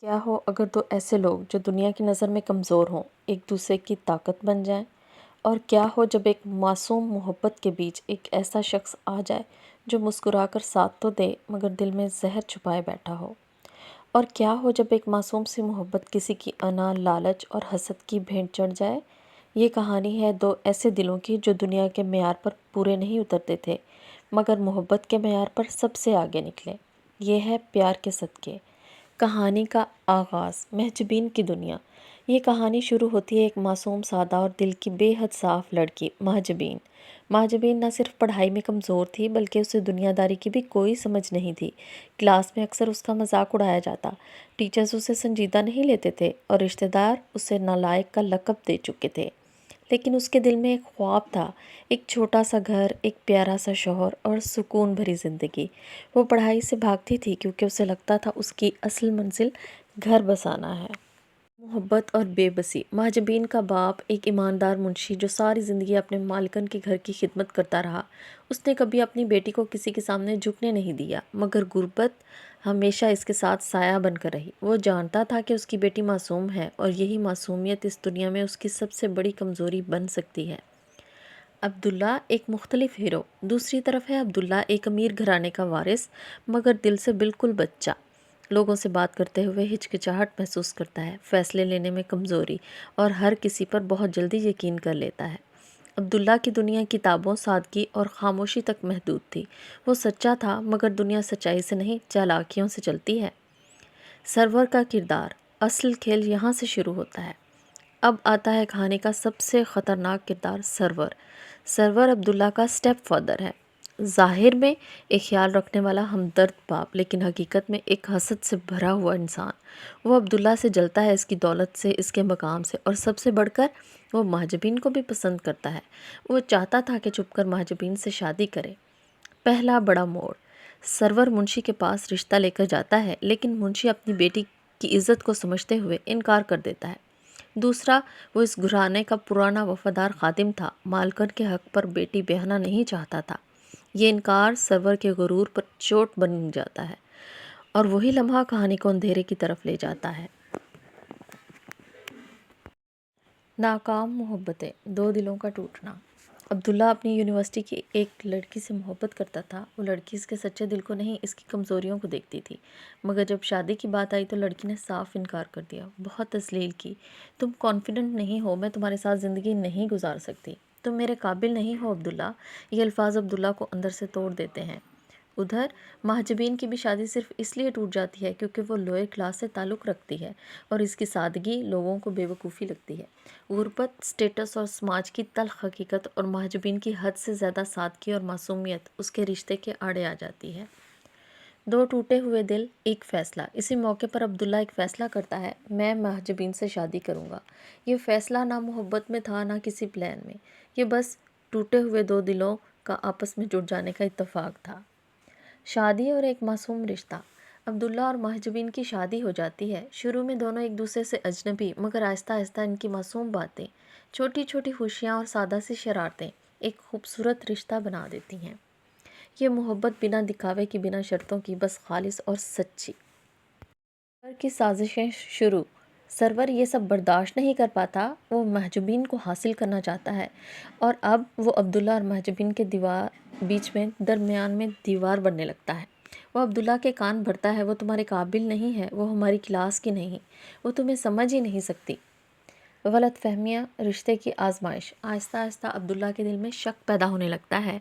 کیا ہو اگر دو ایسے لوگ جو دنیا کی نظر میں کمزور ہوں ایک دوسرے کی طاقت بن جائیں؟ اور کیا ہو جب ایک معصوم محبت کے بیچ ایک ایسا شخص آ جائے جو مسکرا کر ساتھ تو دے مگر دل میں زہر چھپائے بیٹھا ہو؟ اور کیا ہو جب ایک معصوم سی محبت کسی کی انا، لالچ اور حسد کی بھینٹ چڑھ جائے؟ یہ کہانی ہے دو ایسے دلوں کی جو دنیا کے معیار پر پورے نہیں اترتے تھے مگر محبت کے معیار پر سب سے آگے نکلے۔ یہ ہے پیار کے صدقے۔ کہانی کا آغاز محجبین کی دنیا۔ یہ کہانی شروع ہوتی ہے ایک معصوم، سادہ اور دل کی بے حد صاف لڑکی محجبین۔ محجبین نہ صرف پڑھائی میں کمزور تھی بلکہ اسے دنیا داری کی بھی کوئی سمجھ نہیں تھی۔ کلاس میں اکثر اس کا مذاق اڑایا جاتا، ٹیچرز اسے سنجیدہ نہیں لیتے تھے اور رشتہ دار اسے نالائق کا لقب دے چکے تھے۔ لیکن اس کے دل میں ایک خواب تھا، ایک چھوٹا سا گھر، ایک پیارا سا شوہر اور سکون بھری زندگی۔ وہ پڑھائی سے بھاگتی تھی کیونکہ اسے لگتا تھا اس کی اصل منزل گھر بسانا ہے۔ محبت اور بے بسی۔ محجبین کا باپ ایک ایماندار منشی جو ساری زندگی اپنے مالکن کے گھر کی خدمت کرتا رہا، اس نے کبھی اپنی بیٹی کو کسی کے سامنے جھکنے نہیں دیا، مگر غربت ہمیشہ اس کے ساتھ سایہ بن کر رہی۔ وہ جانتا تھا کہ اس کی بیٹی معصوم ہے اور یہی معصومیت اس دنیا میں اس کی سب سے بڑی کمزوری بن سکتی ہے۔ عبداللہ ایک مختلف ہیرو۔ دوسری طرف ہے عبداللہ، ایک امیر گھرانے کا وارث مگر دل سے بالکل بچہ۔ لوگوں سے بات کرتے ہوئے ہچکچاہٹ محسوس کرتا ہے، فیصلے لینے میں کمزوری اور ہر کسی پر بہت جلدی یقین کر لیتا ہے۔ عبداللہ کی دنیا کتابوں، سادگی اور خاموشی تک محدود تھی۔ وہ سچا تھا مگر دنیا سچائی سے نہیں، چالاکیوں سے چلتی ہے۔ سرور کا کردار۔ اصل کھیل یہاں سے شروع ہوتا ہے۔ اب آتا ہے کہانی کا سب سے خطرناک کردار، سرور۔ سرور عبداللہ کا اسٹیپ فادر ہے، ظاہر میں ایک خیال رکھنے والا ہمدرد باپ، لیکن حقیقت میں ایک حسد سے بھرا ہوا انسان۔ وہ عبداللہ سے جلتا ہے، اس کی دولت سے، اس کے مقام سے، اور سب سے بڑھ کر وہ محجبین کو بھی پسند کرتا ہے۔ وہ چاہتا تھا کہ چھپ کر محجبین سے شادی کرے۔ پہلا بڑا موڑ۔ سرور منشی کے پاس رشتہ لے کر جاتا ہے لیکن منشی اپنی بیٹی کی عزت کو سمجھتے ہوئے انکار کر دیتا ہے۔ دوسرا، وہ اس گھرانے کا پرانا وفادار خادم تھا، مالکن کے حق پر بیٹی بیاہنا نہیں چاہتا تھا۔ یہ انکار سرور کے غرور پر چوٹ بن جاتا ہے اور وہی لمحہ کہانی کو اندھیرے کی طرف لے جاتا ہے۔ ناکام محبتیں، دو دلوں کا ٹوٹنا۔ عبداللہ اپنی یونیورسٹی کی ایک لڑکی سے محبت کرتا تھا۔ وہ لڑکی اس کے سچے دل کو نہیں، اس کی کمزوریوں کو دیکھتی تھی، مگر جب شادی کی بات آئی تو لڑکی نے صاف انکار کر دیا، بہت تذلیل کی۔ تم کانفیڈنٹ نہیں ہو، میں تمہارے ساتھ زندگی نہیں گزار سکتی، تم میرے قابل نہیں ہو عبداللہ۔ یہ الفاظ عبداللہ کو اندر سے توڑ دیتے ہیں۔ ادھر محجبین کی بھی شادی صرف اس لیے ٹوٹ جاتی ہے کیونکہ وہ لوئر کلاس سے تعلق رکھتی ہے اور اس کی سادگی لوگوں کو بے وقوفی لگتی ہے۔ غربت، سٹیٹس اور سماج کی تلخ حقیقت اور محجبین کی حد سے زیادہ سادگی اور معصومیت اس کے رشتے کے آڑے آ جاتی ہے۔ دو ٹوٹے ہوئے دل، ایک فیصلہ۔ اسی موقع پر عبداللہ ایک فیصلہ کرتا ہے، میں محجبین سے شادی کروں گا۔ یہ فیصلہ نہ محبت میں تھا نہ کسی پلان میں، یہ بس ٹوٹے ہوئے دو دلوں کا آپس میں جڑ جانے کا اتفاق تھا۔ شادی اور ایک معصوم رشتہ۔ عبداللہ اور محجبین کی شادی ہو جاتی ہے۔ شروع میں دونوں ایک دوسرے سے اجنبی، مگر آہستہ آہستہ ان کی معصوم باتیں، چھوٹی چھوٹی خوشیاں اور سادہ سی شرارتیں ایک خوبصورت رشتہ بنا دیتی ہیں۔ یہ محبت بنا دکھاوے کی، بنا شرطوں کی، بس خالص اور سچی۔ سرور کی سازشیں شروع۔ سرور یہ سب برداشت نہیں کر پاتا، وہ محجوبین کو حاصل کرنا چاہتا ہے اور اب وہ عبداللہ اور محجوبین کے درمیان میں دیوار بننے لگتا ہے۔ وہ عبداللہ کے کان بھرتا ہے، وہ تمہارے قابل نہیں ہے، وہ ہماری کلاس کی نہیں، وہ تمہیں سمجھ ہی نہیں سکتی۔ غلط فہمیاں، رشتے کی آزمائش۔ آہستہ آہستہ عبداللہ کے دل میں شک پیدا ہونے لگتا ہے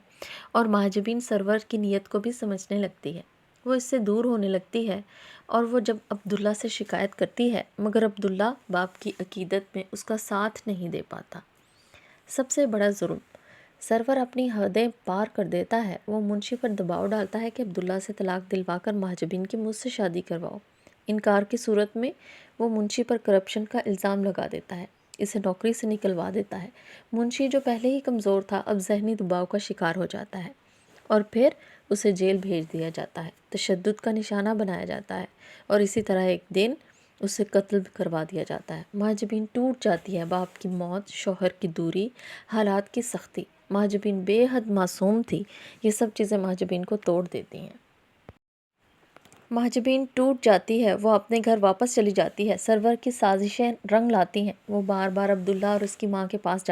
اور محجوبین سرور کی نیت کو بھی سمجھنے لگتی ہے۔ وہ اس سے دور ہونے لگتی ہے اور وہ جب عبداللہ سے شکایت کرتی ہے مگر عبداللہ باپ کی عقیدت میں اس کا ساتھ نہیں دے پاتا۔ سب سے بڑا ظلم۔ سرور اپنی حدیں پار کر دیتا ہے۔ وہ منشی پر دباؤ ڈالتا ہے کہ عبداللہ سے طلاق دلوا کر محجوبین کی مجھ سے شادی کرواؤ۔ انکار کی صورت میں وہ منشی پر کرپشن کا الزام لگا دیتا ہے، اسے نوکری سے نکلوا دیتا ہے۔ منشی جو پہلے ہی کمزور تھا اب ذہنی دباؤ کا شکار ہو جاتا ہے اور پھر اسے جیل بھیج دیا جاتا ہے، تشدد کا نشانہ بنایا جاتا ہے اور اسی طرح ایک دن اسے قتل کروا دیا جاتا ہے۔ محجوبین ٹوٹ جاتی ہے، باپ کی موت، شوہر کی دوری، حالات کی سختی۔ محجوبین بے حد معصوم تھی، یہ سب چیزیں محجوبین کو توڑ دیتی ہیں۔ مہاجبین ٹوٹ جاتی ہے، وہ اپنے گھر واپس چلی جاتی ہے۔ سرور کی سازشیں رنگ لاتی ہیں، وہ بار بار عبداللہ اور اس کی ماں کے پاس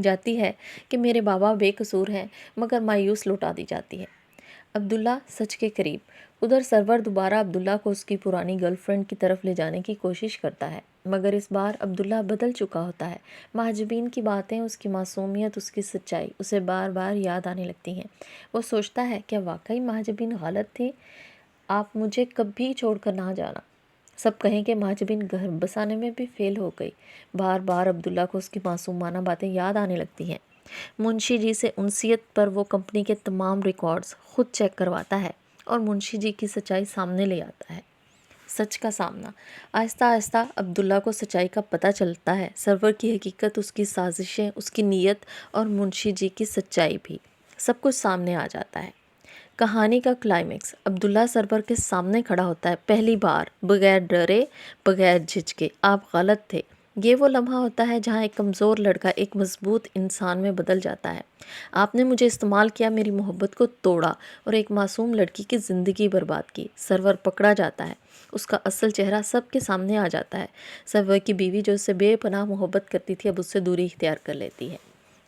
جاتی ہے کہ میرے بابا بے قصور ہیں، مگر مایوس لوٹا دی جاتی ہے۔ عبداللہ سچ کے قریب۔ ادھر سرور دوبارہ عبداللہ کو اس کی پرانی گرل فرینڈ کی طرف لے جانے کی کوشش کرتا ہے، مگر اس بار عبداللہ بدل چکا ہوتا ہے۔ مہاجبین کی باتیں، اس کی معصومیت، اس کی سچائی اسے بار بار یاد آنے لگتی ہیں۔ وہ سوچتا ہے کیا واقعی مہاجبین غلط تھی؟ آپ مجھے کبھی چھوڑ کر نہ جانا۔ سب کہیں کہ مہاجبین گھر بسانے میں بھی فیل ہو گئی۔ بار بار عبداللہ کو اس کی معصومانہ باتیں یاد آنے لگتی ہیں۔ منشی جی سے انسیت پر وہ کمپنی کے تمام ریکارڈز خود چیک کرواتا ہے اور منشی جی کی سچائی سامنے لے آتا ہے۔ سچ کا سامنا۔ آہستہ آہستہ عبداللہ کو سچائی کا پتہ چلتا ہے، سرور کی حقیقت، اس کی سازشیں، اس کی نیت اور منشی جی کی سچائی بھی۔ سب کچھ سامنے آ جاتا ہے۔ کہانی کا کلائمیکس۔ عبداللہ سرور کے سامنے کھڑا ہوتا ہے، پہلی بار، بغیر ڈرے، بغیر جھجکے۔ آپ غلط تھے۔ یہ وہ لمحہ ہوتا ہے جہاں ایک کمزور لڑکا ایک مضبوط انسان میں بدل جاتا ہے۔ آپ نے مجھے استعمال کیا، میری محبت کو توڑا اور ایک معصوم لڑکی کی زندگی برباد کی۔ سرور پکڑا جاتا ہے، اس کا اصل چہرہ سب کے سامنے آ جاتا ہے۔ سرور کی بیوی جو اس سے بے پناہ محبت کرتی تھی، اب اس سے دوری اختیار کر لیتی ہے۔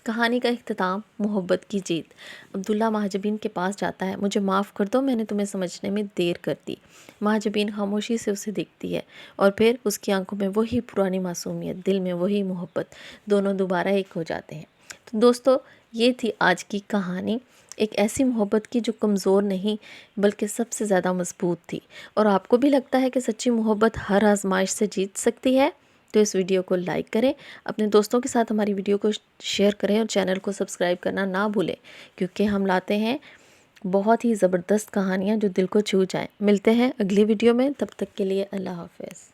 کہانی کا اختتام، محبت کی جیت۔ عبداللہ مہاجبین کے پاس جاتا ہے، مجھے معاف کر دو، میں نے تمہیں سمجھنے میں دیر کر دی۔ مہاجبین خاموشی سے اسے دیکھتی ہے اور پھر اس کی آنکھوں میں وہی پرانی معصومیت، دل میں وہی محبت، دونوں دوبارہ ایک ہو جاتے ہیں۔ تو دوستو، یہ تھی آج کی کہانی، ایک ایسی محبت کی جو کمزور نہیں بلکہ سب سے زیادہ مضبوط تھی۔ اور آپ کو بھی لگتا ہے کہ سچی محبت ہر آزمائش سے جیت سکتی ہے؟ تو اس ویڈیو کو لائک کریں، اپنے دوستوں کے ساتھ ہماری ویڈیو کو شیئر کریں اور چینل کو سبسکرائب کرنا نہ بھولیں، کیونکہ ہم لاتے ہیں بہت ہی زبردست کہانیاں جو دل کو چھو جائیں۔ ملتے ہیں اگلی ویڈیو میں، تب تک کے لیے اللہ حافظ۔